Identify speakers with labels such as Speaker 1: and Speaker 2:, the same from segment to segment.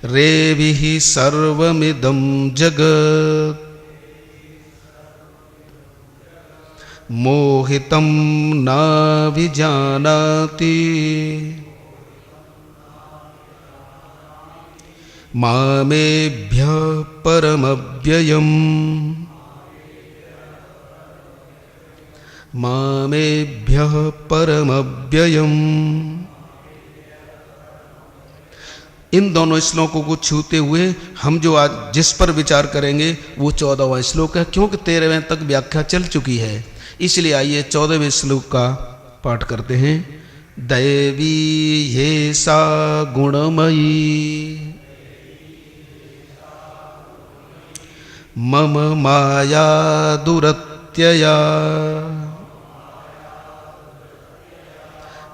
Speaker 1: रेभिः सर्वमिदं जगत् मोहितं नाभिजानाति मामेभ्यः परमव्ययम् मामेभ्यः परमव्ययम्। इन दोनों श्लोकों को छूते हुए हम जो आज जिस पर विचार करेंगे वो 14वां श्लोक है, क्योंकि 13वें तक व्याख्या चल चुकी है। इसलिए आइए 14वें श्लोक का पाठ करते हैं। दैवी ये सा गुणमयी मम माया दुरत्यया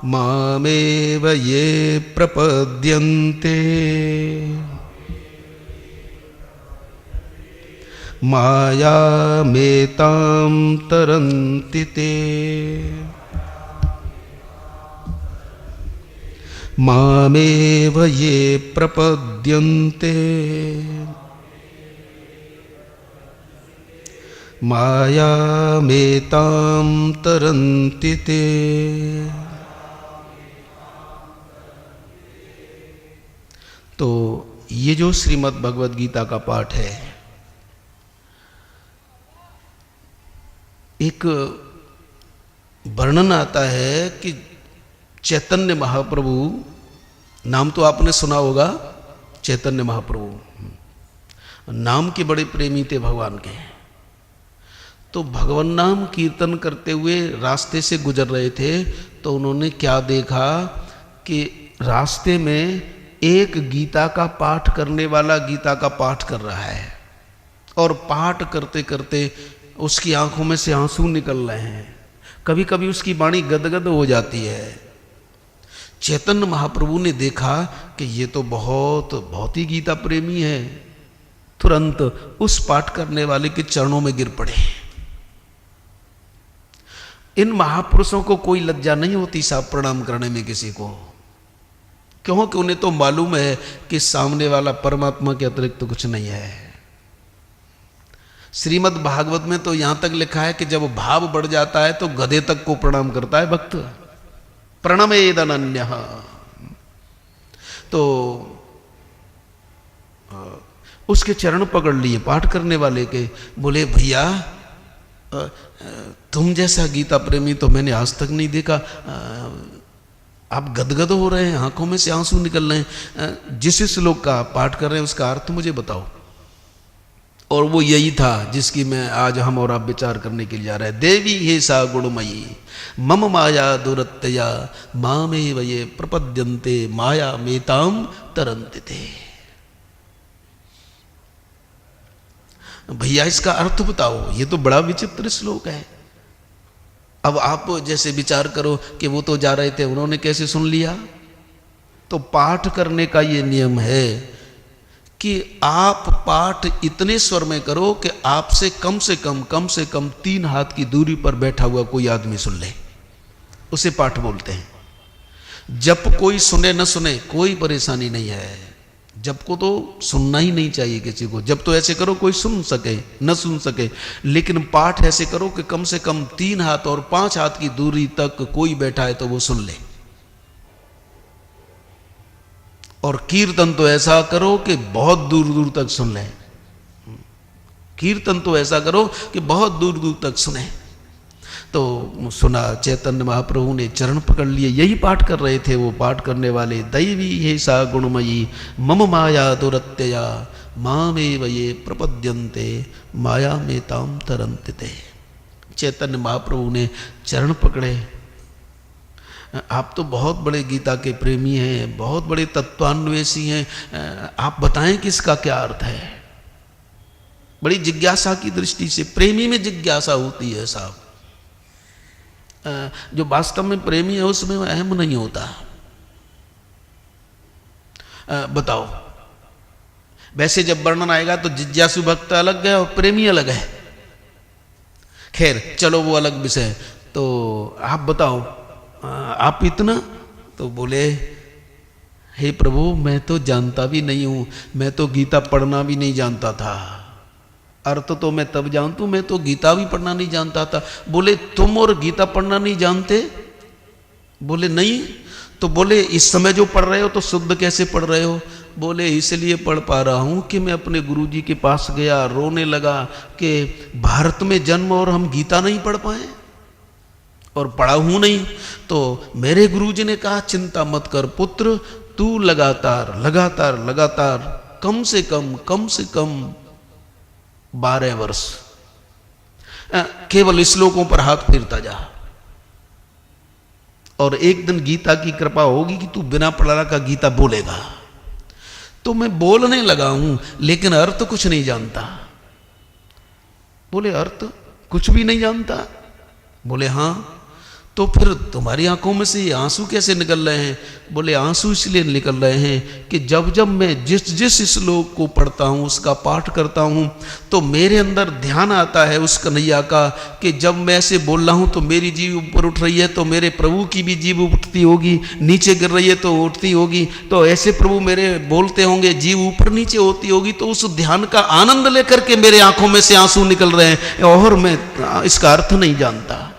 Speaker 1: मामेव ये प्रपद्यन्ते मायामेतां तरन्ति ते मामेव ये प्रपद्यन्ते मायामेतां तरन्ति ते। तो ये जो श्रीमद् भगवद गीता का पाठ है, एक वर्णन आता है कि चैतन्य महाप्रभु, नाम तो आपने सुना होगा, चैतन्य महाप्रभु नाम के बड़े प्रेमी थे भगवान के। तो भगवान नाम कीर्तन करते हुए रास्ते से गुजर रहे थे, तो उन्होंने क्या देखा कि रास्ते में एक गीता का पाठ करने वाला गीता का पाठ कर रहा है, और पाठ करते करते उसकी आंखों में से आंसू निकल रहे हैं, कभी कभी उसकी वाणी गदगद हो जाती है। चैतन्य महाप्रभु ने देखा कि ये तो बहुत ही गीता प्रेमी है, तुरंत उस पाठ करने वाले के चरणों में गिर पड़े। इन महापुरुषों को कोई लज्जा नहीं होती साहब प्रणाम करने में किसी को, क्योंकि उन्हें तो मालूम है कि सामने वाला परमात्मा के अतिरिक्त तो कुछ नहीं है। श्रीमद् भागवत में तो यहां तक लिखा है कि जब भाव बढ़ जाता है तो गधे तक को प्रणाम करता है भक्त, प्रणमेदनन्यः। तो उसके चरण पकड़ लिए पाठ करने वाले के, बोले भैया तुम जैसा गीता प्रेमी तो मैंने आज तक नहीं देखा, आप गदगद हो रहे हैं, आंखों में से आंसू निकल रहे हैं, जिस श्लोक का पाठ कर रहे हैं उसका अर्थ मुझे बताओ। और वो यही था जिसकी मैं आज हम और आप विचार करने के लिए जा रहे हैं। देवी हे सा गुणमयी मम माया दुरत्यया मामेव ये प्रपद्यन्ते माया मेताम तरन्ति ते। भैया इसका अर्थ बताओ, ये तो बड़ा विचित्र श्लोक है। अब आप जैसे विचार करो कि वो तो जा रहे थे, उन्होंने कैसे सुन लिया? तो पाठ करने का ये नियम है कि आप पाठ इतने स्वर में करो कि आपसे कम से कम 3 हाथ की दूरी पर बैठा हुआ कोई आदमी सुन ले, उसे पाठ बोलते हैं। जप कोई सुने न सुने कोई परेशानी नहीं है, जप को तो सुनना ही नहीं चाहिए किसी को। जब तो ऐसे करो कोई सुन सके न सुन सके, लेकिन पाठ ऐसे करो कि कम से कम 3 हाथ और 5 हाथ की दूरी तक कोई बैठा है तो वो सुन ले। और कीर्तन तो ऐसा करो कि बहुत दूर दूर तक सुन ले। कीर्तन तो ऐसा करो कि बहुत दूर दूर तक सुने। तो सुना, चैतन्य महाप्रभु ने चरण पकड़ लिए, यही पाठ कर रहे थे वो पाठ करने वाले। दैवी हे सा गुणमयी मम माया दुरत्यया मामेव ये प्रपद्यन्ते माया मेताम तरन्ति ते। चैतन्य महाप्रभु ने चरण पकड़े। आप तो बहुत बड़े गीता के प्रेमी हैं, बहुत बड़े तत्वान्वेषी हैं, आप बताएं कि इसका क्या अर्थ है। बड़ी जिज्ञासा की दृष्टि से, प्रेमी में जिज्ञासा होती है साहब। जो वास्तव में प्रेमी है उसमें अहम नहीं होता। बताओ, वैसे जब वर्णन आएगा तो जिज्ञासु भक्त अलग है और प्रेमी अलग है। खैर चलो वो अलग विषय। तो आप बताओ, आप इतना? तो बोले हे प्रभु मैं तो जानता भी नहीं हूं, मैं तो गीता पढ़ना भी नहीं जानता था। अर्थ तो मैं तब जानता हूं, मैं तो गीता भी पढ़ना नहीं जानता था। बोले तुम और गीता पढ़ना नहीं जानते? बोले नहीं। तो बोले इस समय जो पढ़ रहे हो तो शुद्ध कैसे पढ़ रहे हो? बोले इसलिए पढ़ पा रहा हूं कि मैं अपने गुरुजी के पास गया, रोने लगा कि भारत में जन्म और हम गीता नहीं पढ़ पाए और पढ़ा हूं नहीं। तो मेरे गुरुजी ने कहा चिंता मत कर पुत्र, तू लगातार लगातार लगातार कम से कम 12 वर्ष केवल श्लोकों पर हाथ फेरता जा, और एक दिन गीता की कृपा होगी कि तू बिना पढ़ा का गीता बोलेगा। तो मैं बोलने लगा हूं लेकिन अर्थ कुछ नहीं जानता। बोले अर्थ कुछ भी नहीं जानता? बोले हां। तो फिर तुम्हारी आंखों में से ये आंसू कैसे निकल रहे हैं? बोले आंसू इसलिए निकल रहे हैं कि जब जब मैं जिस श्लोक को पढ़ता हूँ, उसका पाठ करता हूँ, तो मेरे अंदर ध्यान आता है उस कन्हैया का कि जब मैं ऐसे बोल रहा हूँ तो मेरी जीभ ऊपर उठ रही है तो मेरे प्रभु की भी जीभ उठती होगी, नीचे गिर रही है तो उठती होगी, तो ऐसे प्रभु मेरे बोलते होंगे, जीभ ऊपर नीचे होती होगी। तो उस ध्यान का आनंद लेकर के मेरे आंखों में से आंसू निकल रहे हैं और मैं इसका अर्थ नहीं जानता।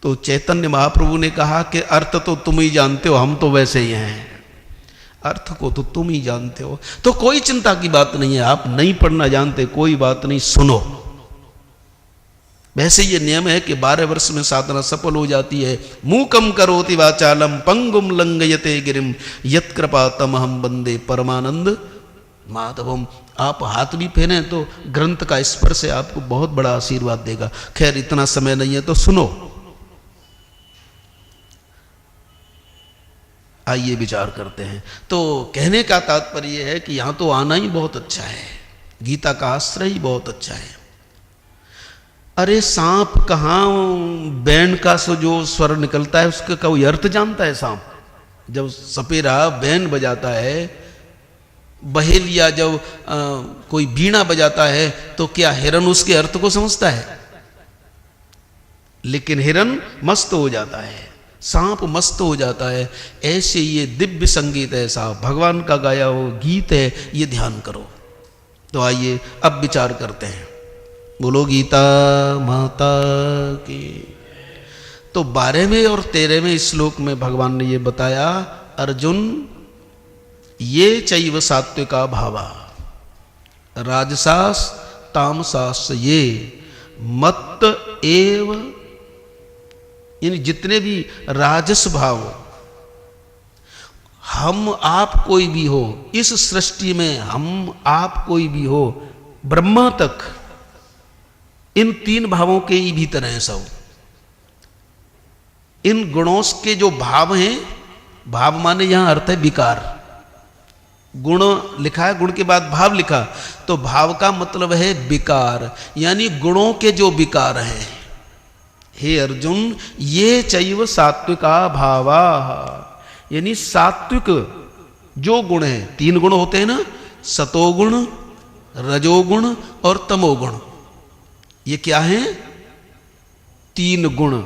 Speaker 1: तो चैतन्य महाप्रभु ने कहा कि अर्थ तो तुम ही जानते हो, हम तो वैसे ही हैं, अर्थ को तो तुम ही जानते हो, तो कोई चिंता की बात नहीं है। आप नहीं पढ़ना जानते, कोई बात नहीं, सुनो। वैसे ये नियम है कि 12 वर्ष में साधना सफल हो जाती है। मूकम करोति वाचालम पंगुम लंघयते गिरिम यत् कृपा तमहम वंदे परमानंद माधवम। आप हाथ भी फेरे तो ग्रंथ का स्पर्श है, आपको बहुत बड़ा आशीर्वाद देगा। खैर इतना समय नहीं है तो सुनो। आइए विचार करते हैं। तो कहने का तात्पर्य है कि यहां तो आना ही बहुत अच्छा है, गीता का आश्रय ही बहुत अच्छा है। अरे सांप कहाँ बैन का जो स्वर निकलता है उसका कोई अर्थ जानता है? सांप जब सपेरा बैन बजाता है, बहेलिया जब कोई बीणा बजाता है, तो क्या हिरन उसके अर्थ को समझता है? लेकिन हिरन मस्त हो जाता है, सांप मस्त हो जाता है। ऐसे ये दिव्य संगीत है, साहब भगवान का गाया हो गीत है, ये ध्यान करो। तो आइए अब विचार करते हैं। बोलो गीता माता की। तो 12वें और 13वें श्लोक में भगवान ने ये बताया, अर्जुन ये चैव सात्विका भावा राजसास तामसास ये मत एव, यानी जितने भी राजस भाव, हम आप कोई भी हो इस सृष्टि में, हम आप कोई भी हो, ब्रह्मा तक इन 3 भावों के ही भीतर हैं सब। इन गुणों के जो भाव हैं, भाव माने यहां अर्थ है विकार, गुण लिखा है, गुण के बाद भाव लिखा, तो भाव का मतलब है विकार, यानी गुणों के जो विकार हैं। हे अर्जुन ये चैव सात्विका भावा, यानी सात्विक जो गुण है, 3 गुण होते हैं ना, सतोगुण, रजोगुण और तमोगुण। ये क्या है? 3 गुण।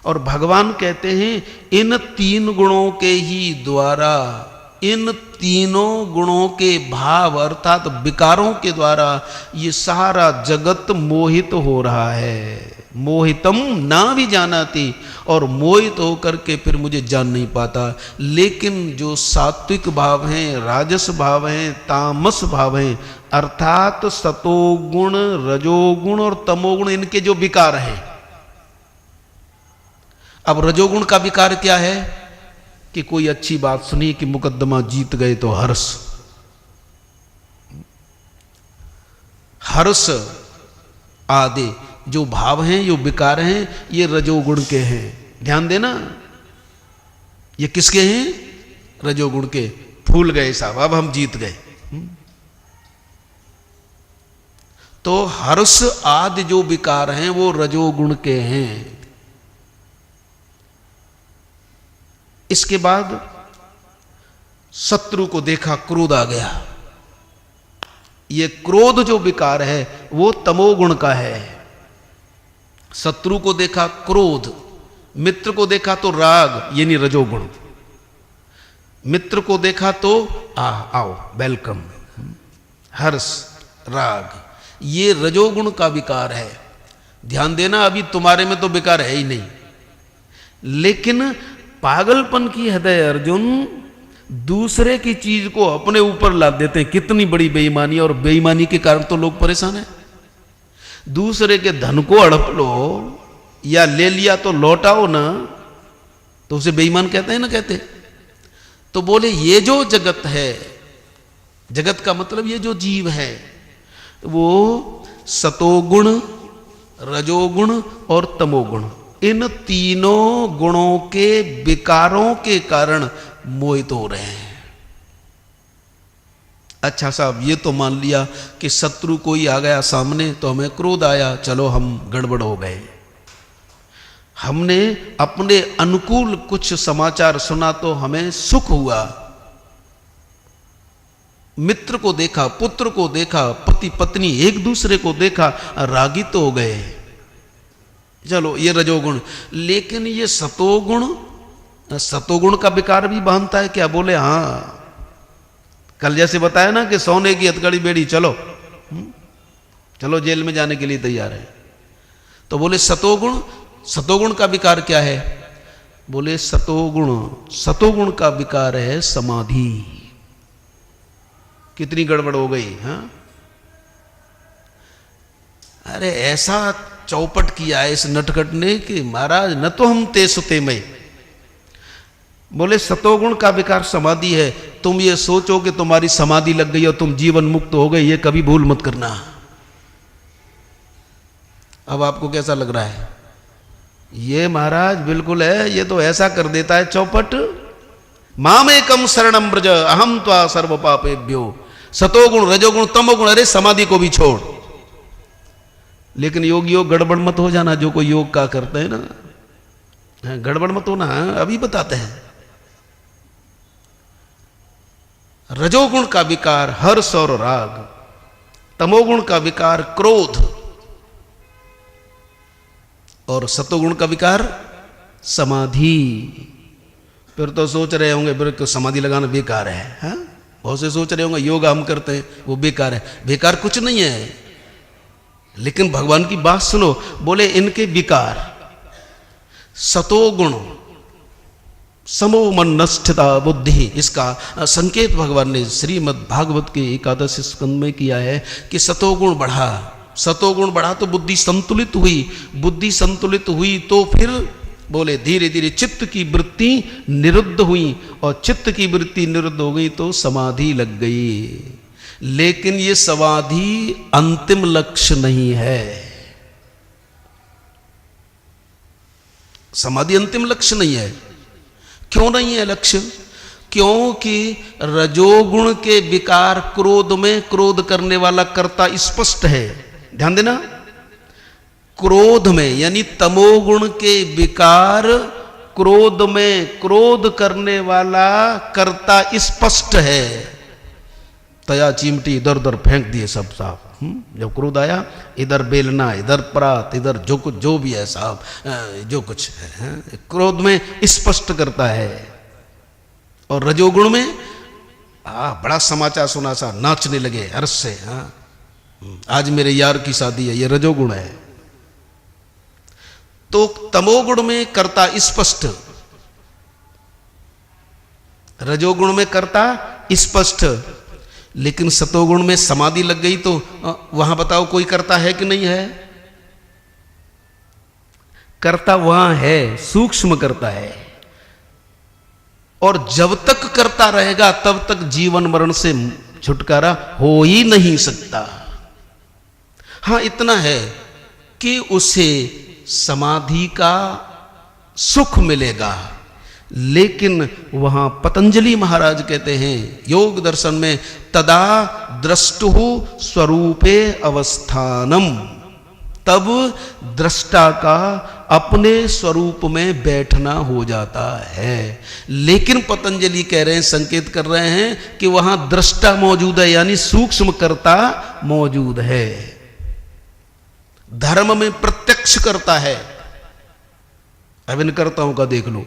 Speaker 1: और भगवान कहते हैं इन 3 गुणों के ही द्वारा, इन तीनों गुणों के भाव अर्थात विकारों के द्वारा ये सारा जगत मोहित हो रहा है। मोहितम ना भी जानाती, और मोहित होकर के फिर मुझे जान नहीं पाता। लेकिन जो सात्विक भाव हैं, राजस भाव हैं, तामस भाव हैं, अर्थात सतोगुण, रजोगुण और तमोगुण, इनके जो विकार हैं। अब रजोगुण का विकार क्या है? कि कोई अच्छी बात सुनी कि मुकदमा जीत गए तो हर्ष, हर्ष आदि जो भाव हैं, जो विकार हैं, ये रजोगुण के हैं। ध्यान देना, ये किसके हैं? रजोगुण के। फूल गए साहब, अब हम जीत गए। तो हर्ष आदि जो विकार हैं वो रजोगुण के हैं। इसके बाद शत्रु को देखा, क्रोध आ गया। ये क्रोध जो विकार है वो तमोगुण का है। शत्रु को देखा क्रोध, मित्र को देखा तो राग, यानी रजोगुण। मित्र को देखा तो आओ वेलकम, हर्ष राग, ये रजोगुण का विकार है। ध्यान देना, अभी तुम्हारे में तो विकार है ही नहीं, लेकिन पागलपन की हृदय अर्जुन दूसरे की चीज को अपने ऊपर लाद देते हैं। कितनी बड़ी बेईमानी, और बेईमानी के कारण तो लोग परेशान हैं। दूसरे के धन को हड़प लो या ले लिया तो लौटाओ ना, तो उसे बेईमान कहते हैं ना, कहते। तो बोले ये जो जगत है, जगत का मतलब ये जो जीव है, वो सतोगुण, रजोगुण और तमोगुण, इन तीनों गुणों के विकारों के कारण मोहित हो रहे हैं। अच्छा साहब, ये तो मान लिया कि शत्रु कोई आ गया सामने तो हमें क्रोध आया, चलो हम गड़बड़ हो गए। हमने अपने अनुकूल कुछ समाचार सुना तो हमें सुख हुआ, मित्र को देखा, पुत्र को देखा, पति पत्नी एक दूसरे को देखा, रागी तो हो गए, चलो ये रजोगुण। लेकिन ये सतोगुण, सतोगुण का विकार भी बांधता है क्या? बोले हाँ, कल जैसे बताया ना कि सोने की हथकड़ी बेड़ी, चलो चलो जेल में जाने के लिए तैयार है। तो बोले सतोगुण, सतोगुण का विकार क्या है? बोले सतोगुण, सतोगुण का विकार है समाधि। कितनी गड़बड़ हो गई। हाँ, अरे ऐसा चौपट किया है इस नटखट ने कि महाराज न तो हम ते सुते में। बोले सतोगुण का विकार समाधि है। तुम ये सोचो कि तुम्हारी समाधि लग गई और तुम जीवन मुक्त हो गए, ये कभी भूल मत करना। अब आपको कैसा लग रहा है? ये महाराज बिल्कुल है, ये तो ऐसा कर देता है चौपट। मामेकम शरणम ब्रज अहम त्वा सर्व पापेभ्यो। सतोगुण, रजोगुण, तमोगुण, अरे समाधि को भी छोड़। लेकिन योग गड़बड़ मत हो जाना, जो कोई योग का करते हैं ना, गड़बड़ मत होना। अभी बताते हैं। रजोगुण का विकार हर्ष और राग, तमोगुण का विकार क्रोध, और सतोगुण का विकार समाधि। फिर तो सोच रहे होंगे फिर समाधि लगाना बेकार है। हाँ? बहुत से सोच रहे होंगे योगा हम करते हैं वो बेकार है। बेकार कुछ नहीं है, लेकिन भगवान की बात सुनो। बोले इनके विकार सतोगुण, समोमनस्थिता बुद्धि, इसका संकेत भगवान ने श्रीमद् भागवत के 11 स्कंद में किया है कि सतोगुण बढ़ा, सतोगुण बढ़ा तो बुद्धि संतुलित हुई, बुद्धि संतुलित हुई तो फिर बोले धीरे धीरे चित्त की वृत्ति निरुद्ध हुई, और चित्त की वृत्ति निरुद्ध हो गई तो समाधि लग गई। लेकिन ये समाधि अंतिम लक्ष्य नहीं है। समाधि अंतिम लक्ष्य नहीं है। क्यों नहीं है लक्ष्य? क्योंकि रजोगुण के विकार क्रोध में, क्रोध करने वाला कर्ता स्पष्ट है। ध्यान देना, क्रोध में यानी तमोगुण के विकार क्रोध में, क्रोध करने वाला कर्ता स्पष्ट है। तया चिमटी इधर उधर फेंक दिए सब साहब। जब क्रोध आया, इधर बेलना, इधर परात, इधर जो कुछ जो भी है साहब, जो कुछ है क्रोध में स्पष्ट करता है। और रजोगुण में बड़ा समाचार सुना सा नाचने लगे हर्ष से। हाँ, आज मेरे यार की शादी है, ये रजोगुण है। तो तमोगुण में करता स्पष्ट, रजोगुण में करता स्पष्ट, लेकिन सतोगुण में समाधि लग गई तो वहां बताओ कोई करता है कि नहीं है? करता वहां है, सूक्ष्म करता है। और जब तक करता रहेगा तब तक जीवन मरण से छुटकारा हो ही नहीं सकता। हां, इतना है कि उसे समाधि का सुख मिलेगा। लेकिन वहां पतंजलि महाराज कहते हैं योग दर्शन में, तदा द्रष्टु स्वरूपे अवस्थानम, तब दृष्टा का अपने स्वरूप में बैठना हो जाता है। लेकिन पतंजलि कह रहे हैं, संकेत कर रहे हैं कि वहां दृष्टा मौजूद है, यानी सूक्ष्म कर्ता मौजूद है। धर्म में प्रत्यक्ष करता है। अब इन कर्ताओं का देख लो,